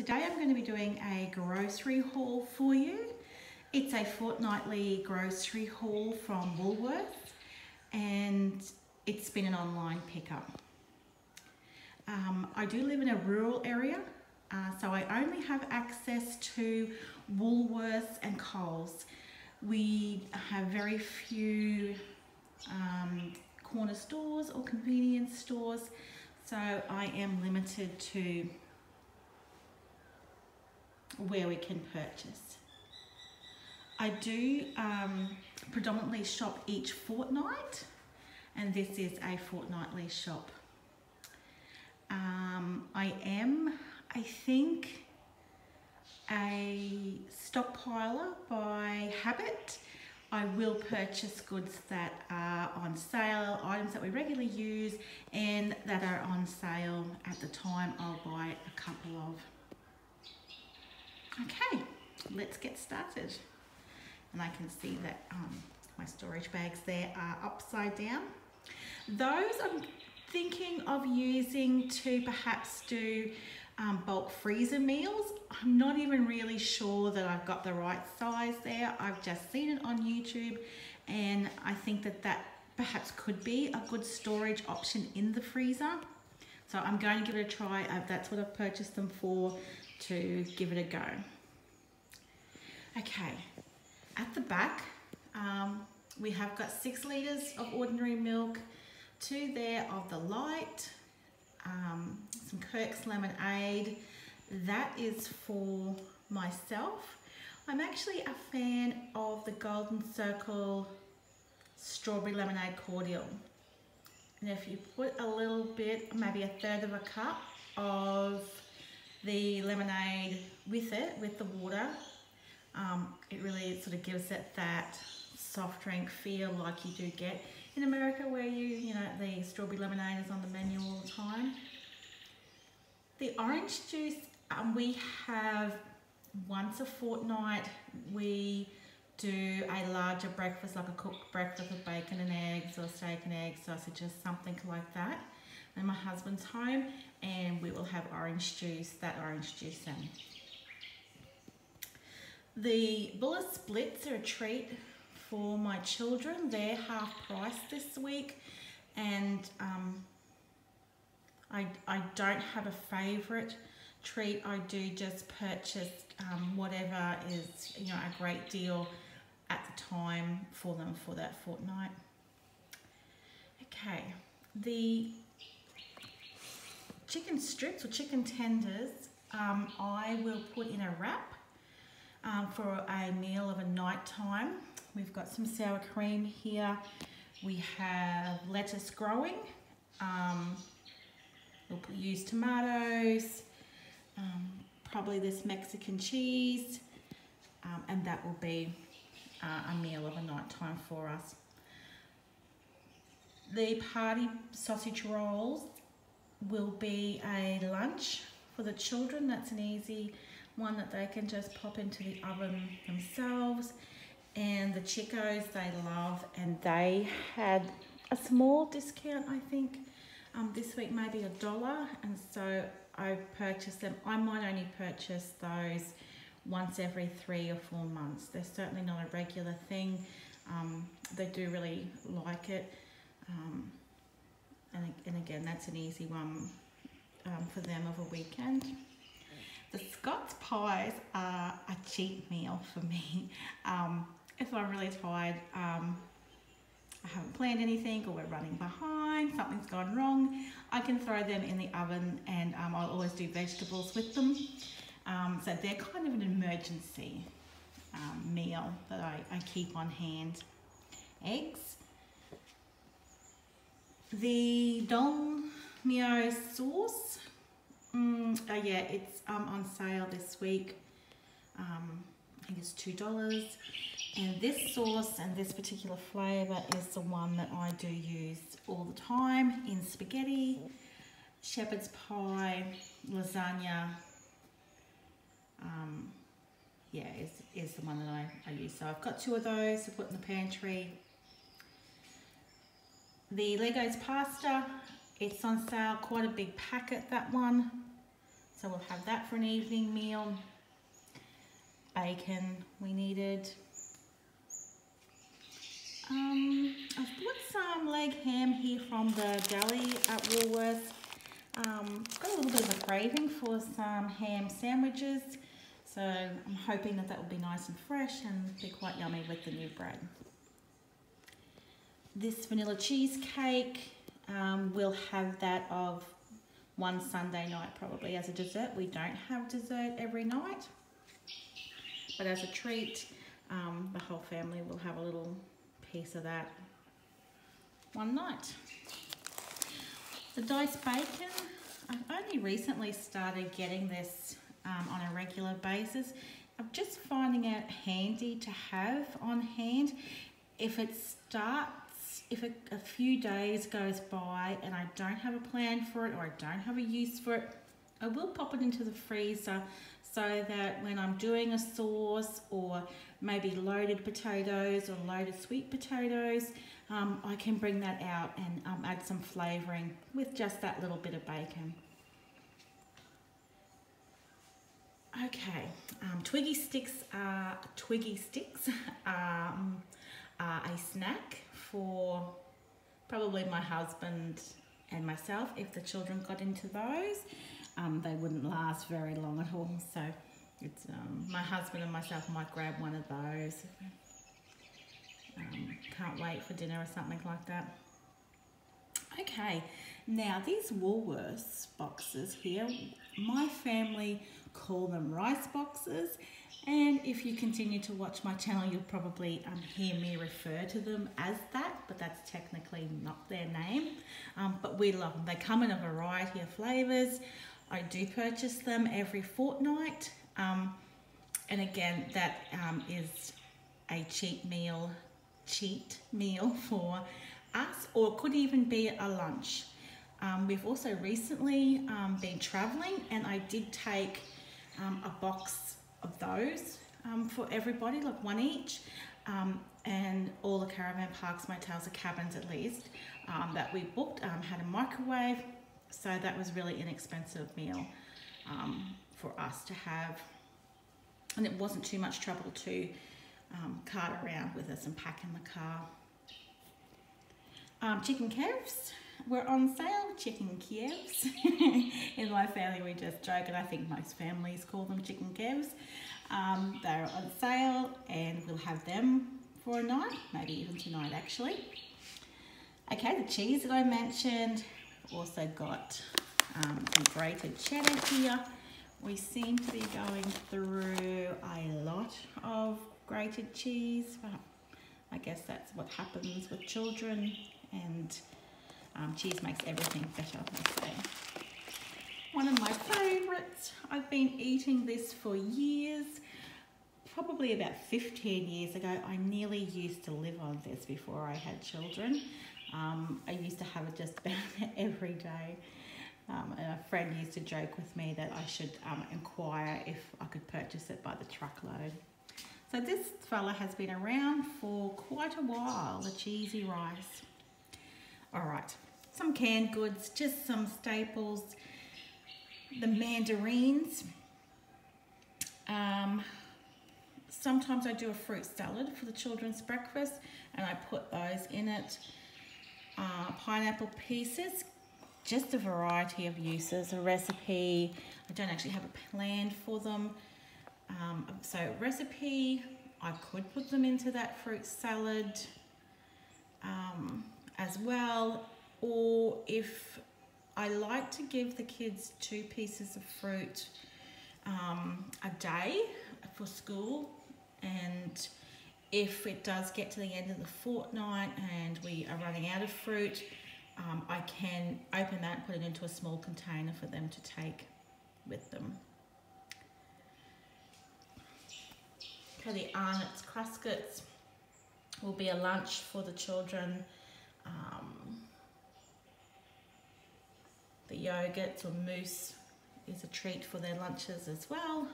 Today I'm going to be doing a grocery haul for you. It's a fortnightly grocery haul from Woolworths and it's been an online pickup. I do live in a rural area, so I only have access to Woolworths and Coles. We have very few corner stores or convenience stores, so I am limited to where we can purchase. I do predominantly shop each fortnight, and this is a fortnightly shop. I am, I think, a stockpiler by habit. I will purchase goods that are on sale, items that we regularly use and that are on sale at the time. I'll buy a couple of. Okay, let's get started. And I can see that my storage bags there are upside down. Those I'm thinking of using to perhaps do bulk freezer meals. I'm not even really sure that I've got the right size there. I've just seen it on YouTube and I think that that perhaps could be a good storage option in the freezer. So I'm going to give it a try. That's what I've purchased them for, to give it a go. Okay, at the back we have got 6 litres of ordinary milk, 2 there of the light, some Kirk's lemonade. That is for myself. I'm actually a fan of the Golden Circle strawberry lemonade cordial. And if you put a little bit, maybe 1/3 of a cup of the lemonade with it, with the water, it really sort of gives it that soft drink feel like you do get in America, where you know, the strawberry lemonade is on the menu all the time. The orange juice, we have once a fortnight. We do a larger breakfast, like a cooked breakfast with bacon and eggs, or steak and eggs, sausages, something like that. And my husband's home and we will have orange juice, that orange juice then. The bullet splits are a treat for my children. They're half price this week, and I don't have a favourite treat. I do just purchase whatever is, you know, a great deal at the time for them for that fortnight. Okay, the chicken strips or chicken tenders, I will put in a wrap for a meal of a night time. We've got some sour cream here. We have lettuce growing. We'll use tomatoes, probably this Mexican cheese, and that will be a meal of a night time for us. The party sausage rolls will be a lunch for the children. That's an easy one that they can just pop into the oven themselves. And the Chicos they love, and they had a small discount, I think, this week, maybe $1, and so I purchased them. I might only purchase those once every 3 or 4 months. They're certainly not a regular thing. They do really like it, and again, that's an easy one for them of a weekend. The Scots pies are a cheap meal for me. If I'm really tired, I haven't planned anything, or we're running behind, something's gone wrong, I can throw them in the oven, and I'll always do vegetables with them. So they're kind of an emergency meal that I keep on hand. Eggs. The Dolmio sauce, yeah, it's on sale this week. I think it's $2. And this sauce and this particular flavour is the one that I do use all the time in spaghetti, shepherd's pie, lasagna. Yeah, is the one that I use. So I've got 2 of those to put in the pantry. The Legos pasta, it's on sale, quite a big packet, that one. So we'll have that for an evening meal. Bacon we needed. I've bought some leg ham here from the deli at Woolworths. Got a little bit of a craving for some ham sandwiches, so I'm hoping that will be nice and fresh and be quite yummy with the new bread. This vanilla cheesecake, we'll have that of one Sunday night probably as a dessert. We don't have dessert every night, but as a treat, the whole family will have a little piece of that one night. The diced bacon, I've only recently started getting this on a regular basis. I'm just finding it handy to have on hand. If a few days goes by and I don't have a plan for it or I don't have a use for it, I will pop it into the freezer so that when I'm doing a sauce or maybe loaded potatoes or loaded sweet potatoes, I can bring that out and add some flavouring with just that little bit of bacon. Okay, Twiggy sticks are a snack for probably my husband and myself. If the children got into those, they wouldn't last very long at all. So it's my husband and myself might grab one of those. Can't wait for dinner or something like that. Okay, now these Woolworths boxes here, my family call them rice boxes, and if you continue to watch my channel, you'll probably hear me refer to them as that, but that's technically not their name. But we love them. They come in a variety of flavours. I do purchase them every fortnight, and again, that is a cheat meal for us, or it could even be a lunch. We've also recently been travelling, and I did take a box of those for everybody, like one each, and all the caravan parks, motels, or cabins at least, that we booked had a microwave, so that was really inexpensive meal for us to have, and it wasn't too much trouble to cart around with us and pack in the car. Chicken Kievs were on sale. Chicken Kievs. In my family we just joke, and I think most families call them Chicken Kievs. They're on sale and we'll have them for a night, maybe even tonight actually. Okay, the cheese that I mentioned. Also got some grated cheddar here. We seem to be going through a lot of grated cheese, but I guess that's what happens with children, and cheese makes everything better, they say. One of my favourites, I've been eating this for years, probably about 15 years ago. I nearly used to live on this before I had children. I used to have it just about every day. And a friend used to joke with me that I should inquire if I could purchase it by the truckload. So this fella has been around for quite a while, the cheesy rice. All right, some canned goods, just some staples. The mandarins. Sometimes I do a fruit salad for the children's breakfast and I put those in it. Pineapple pieces, just a variety of uses. A recipe, I don't actually have a plan for them. So recipe, I could put them into that fruit salad as well, or if I like to give the kids 2 pieces of fruit a day for school, and if it does get to the end of the fortnight and we are running out of fruit, I can open that and put it into a small container for them to take with them. Okay, the Arnott's Cruskets will be a lunch for the children. The yogurts or mousse is a treat for their lunches as well.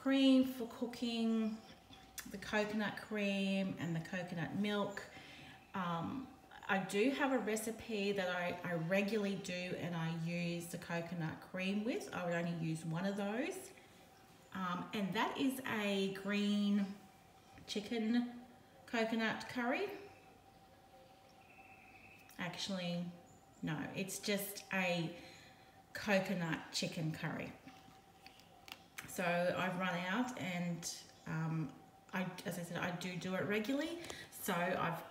Cream for cooking, the coconut cream and the coconut milk. I do have a recipe that I regularly do, and I use the coconut cream with. I would only use one of those. And that is a green chicken coconut curry. Actually, no, it's just a coconut chicken curry. So I've run out, and as I said, I do it regularly. So I've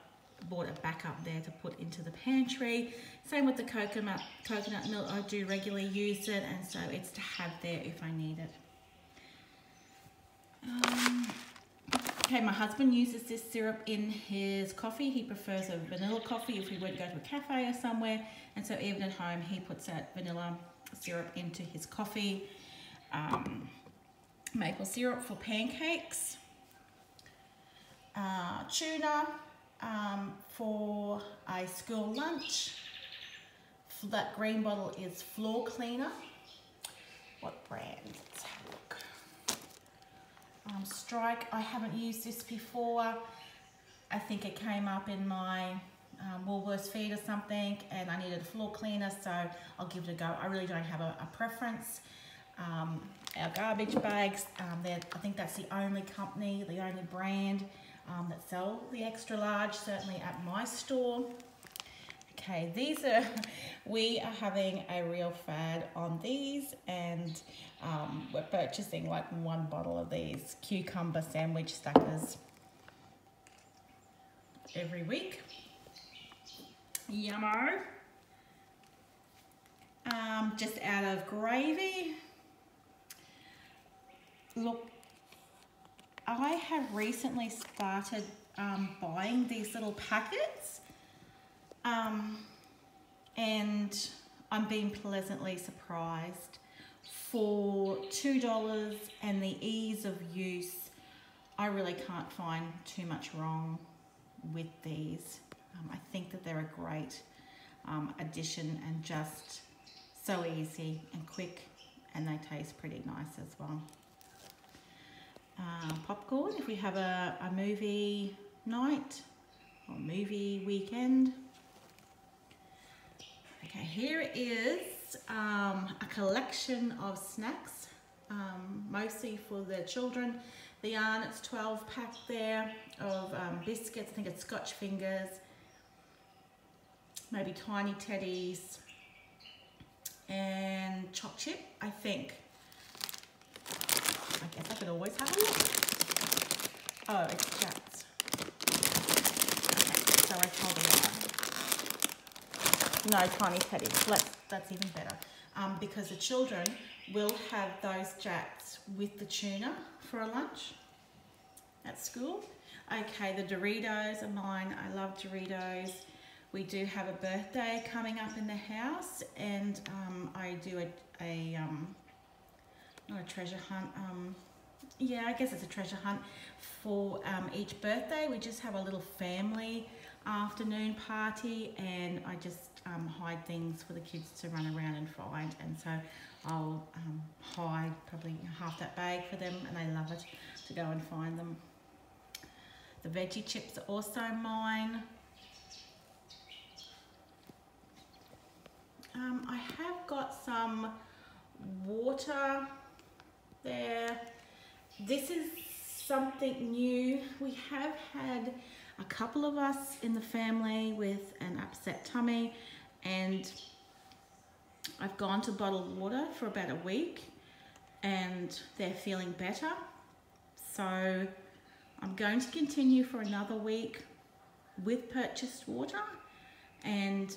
bought a backup there to put into the pantry. Same with the coconut milk. I do regularly use it, and so it's to have there if I need it. Okay, my husband uses this syrup in his coffee. He prefers a vanilla coffee if we were to go to a cafe or somewhere, and so even at home he puts that vanilla syrup into his coffee. Maple syrup for pancakes. Tuna for a school lunch. That green bottle is floor cleaner. What brand? Let's have a look. Strike. I haven't used this before. I think it came up in my Woolworths feed or something, and I needed a floor cleaner, so I'll give it a go. I really don't have a preference. Our garbage bags, I think that's the only company, the only brand that sell the extra large, certainly at my store. Okay, we are having a real fad on these, and we're purchasing like one bottle of these cucumber sandwich stackers every week. Yummo. Just out of gravy. Look, I have recently started buying these little packets, and I'm being pleasantly surprised. For $2 and the ease of use, I really can't find too much wrong with these. I think that they're a great addition, and just so easy and quick, and they taste pretty nice as well. Popcorn, if we have a movie night or movie weekend. Okay, here is a collection of snacks, mostly for the children. The yarn, it's 12-pack there of biscuits. I think it's Scotch Fingers, maybe Tiny Teddies, and Choc Chip, I think. I guess I could always have a look. Oh, it's Jats. Okay, so I told a lie. No, Tiny Teddies. That's even better. Because the children will have those Jats with the tuna for a lunch at school. Okay, the Doritos are mine. I love Doritos. We do have a birthday coming up in the house, and I do not a treasure hunt, yeah, I guess it's a treasure hunt for each birthday. We just have a little family afternoon party, and I just hide things for the kids to run around and find, and so I'll hide probably half that bag for them, and they love it to go and find them. The veggie chips are also mine. I have got some water there. This is something new. We have had a couple of us in the family with an upset tummy, and I've gone to bottled water for about a week, and they're feeling better. So I'm going to continue for another week with purchased water, and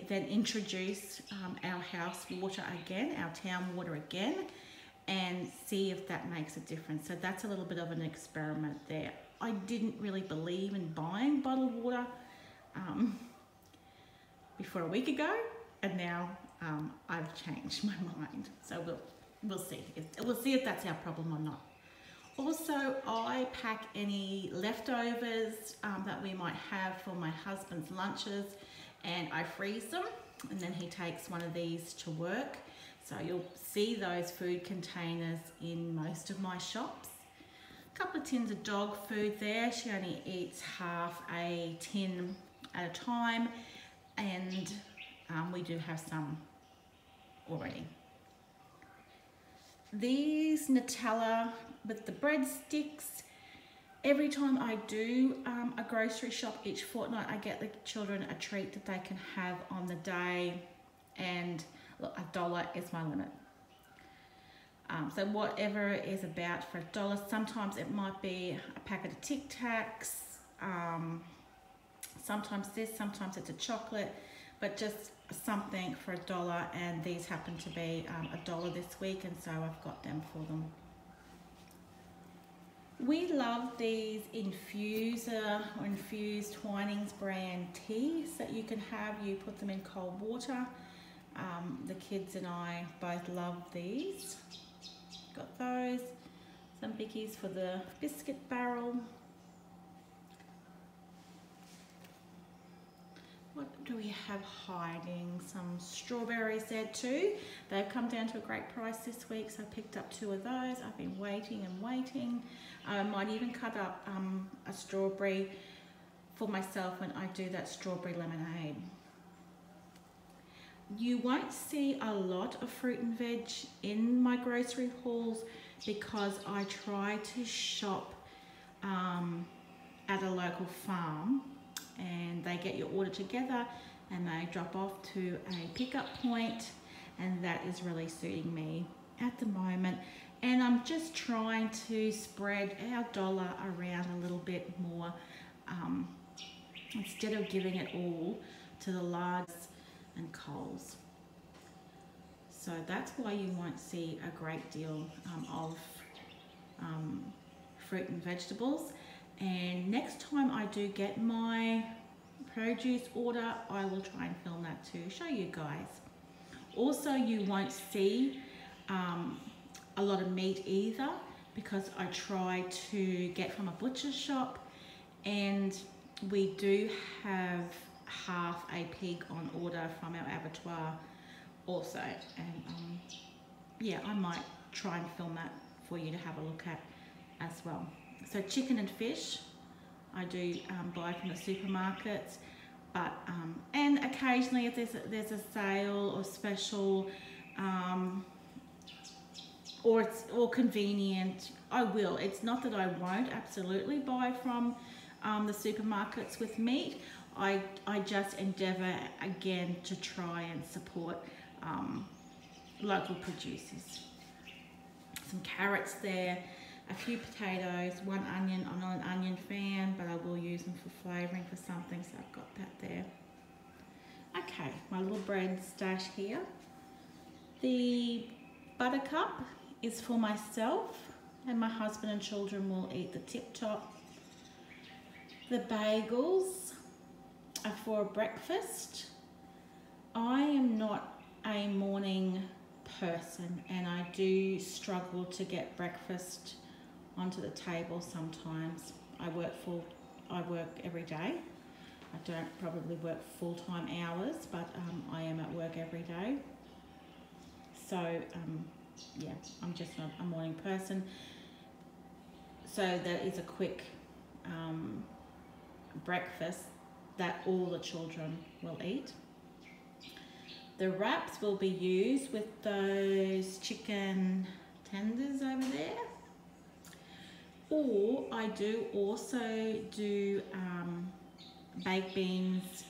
then introduce our house water again, our town water again, and see if that makes a difference. So that's a little bit of an experiment there. I didn't really believe in buying bottled water before a week ago, and now I've changed my mind. So we'll see. We'll see if that's our problem or not. Also, I pack any leftovers that we might have for my husband's lunches, and I freeze them, and then he takes one of these to work. So you'll see those food containers in most of my shops. A couple of tins of dog food there. She only eats half a tin at a time, and we do have some already. These Nutella with the breadsticks, every time I do a grocery shop each fortnight, I get the children a treat that they can have on the day, and look, $1 is my limit. So whatever it is about for $1, sometimes it might be a packet of Tic Tacs, sometimes this, sometimes it's a chocolate, but just something for $1, and these happen to be $1 this week, and so I've got them for them. We love these infuser or infused Twinings brand teas that you can have. You put them in cold water. The kids and I both love these. Got those. Some bickies for the biscuit barrel. What do we have hiding? Some strawberries there too. They've come down to a great price this week, so I picked up 2 of those. I've been waiting and waiting. I might even cut up a strawberry for myself when I do that strawberry lemonade. You won't see a lot of fruit and veg in my grocery hauls because I try to shop at a local farm, and they get your order together and they drop off to a pickup point, and that is really suiting me at the moment. And I'm just trying to spread our dollar around a little bit more instead of giving it all to the Lards and Coles. So that's why you won't see a great deal of fruit and vegetables. And next time I do get my produce order, I will try and film that to show you guys. Also, you won't see a lot of meat either, because I try to get from a butcher shop, and we do have half a pig on order from our abattoir also, and yeah, I might try and film that for you to have a look at as well. So chicken and fish I do buy from the supermarkets, but and occasionally if there's a sale or special or convenient, I will. It's not that I won't absolutely buy from the supermarkets with meat. I just endeavour again to try and support local producers. Some carrots there, a few potatoes, 1 onion. I'm not an onion fan, but I will use them for flavouring for something, so I've got that there. Okay, my little bread stash here. The buttercup is for myself, and my husband and children will eat the tip top. The bagels are for breakfast. I am not a morning person, and I do struggle to get breakfast onto the table sometimes. I work every day. I don't probably work full-time hours, but I am at work every day. So yeah, I'm just not a morning person. So that is a quick breakfast that all the children will eat. The wraps will be used with those chicken tenders over there. Or I do also do baked beans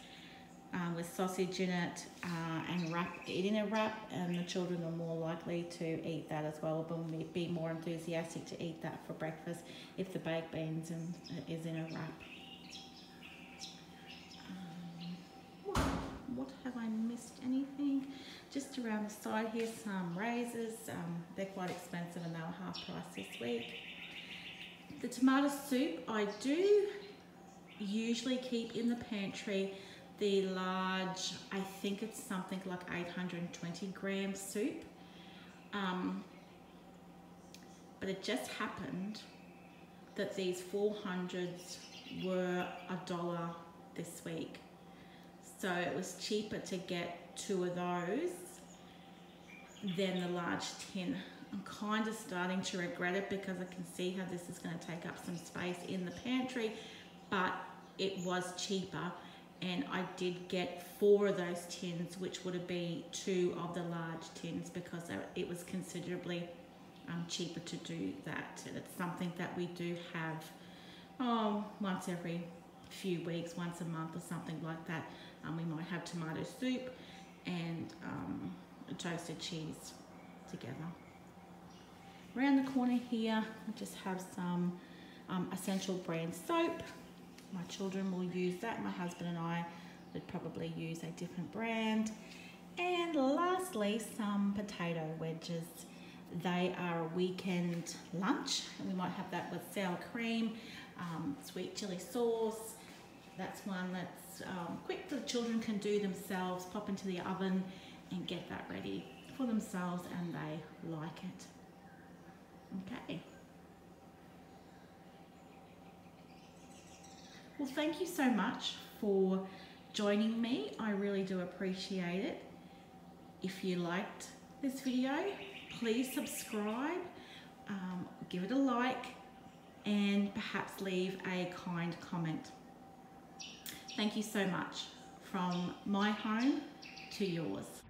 with sausage in it and wrap it in a wrap, and the children are more likely to eat that as well, but be more enthusiastic to eat that for breakfast if the baked beans is in a wrap. What have I missed? Anything? Just around the side here, some razors. They're quite expensive and they were half price this week. The tomato soup I do usually keep in the pantry. The large, I think it's something like 820 gram soup. But it just happened that these 400s were $1 this week. So it was cheaper to get 2 of those than the large tin. I'm kind of starting to regret it because I can see how this is going to take up some space in the pantry, but it was cheaper, and I did get 4 of those tins, which would have been 2 of the large tins, because it was considerably cheaper to do that. And it's something that we do have once every few weeks, once a month or something like that. We might have tomato soup and toasted cheese together. Around the corner here, I just have some Essential brand soap. My children will use that. My husband and I would probably use a different brand. And lastly, some potato wedges. They are a weekend lunch, and we might have that with sour cream, sweet chili sauce. That's one that's quick, the children can do themselves, pop into the oven and get that ready for themselves, and they like it. Okay. Well, thank you so much for joining me. I really do appreciate it. If you liked this video, please subscribe, give it a like, and perhaps leave a kind comment. Thank you so much. From my home to yours.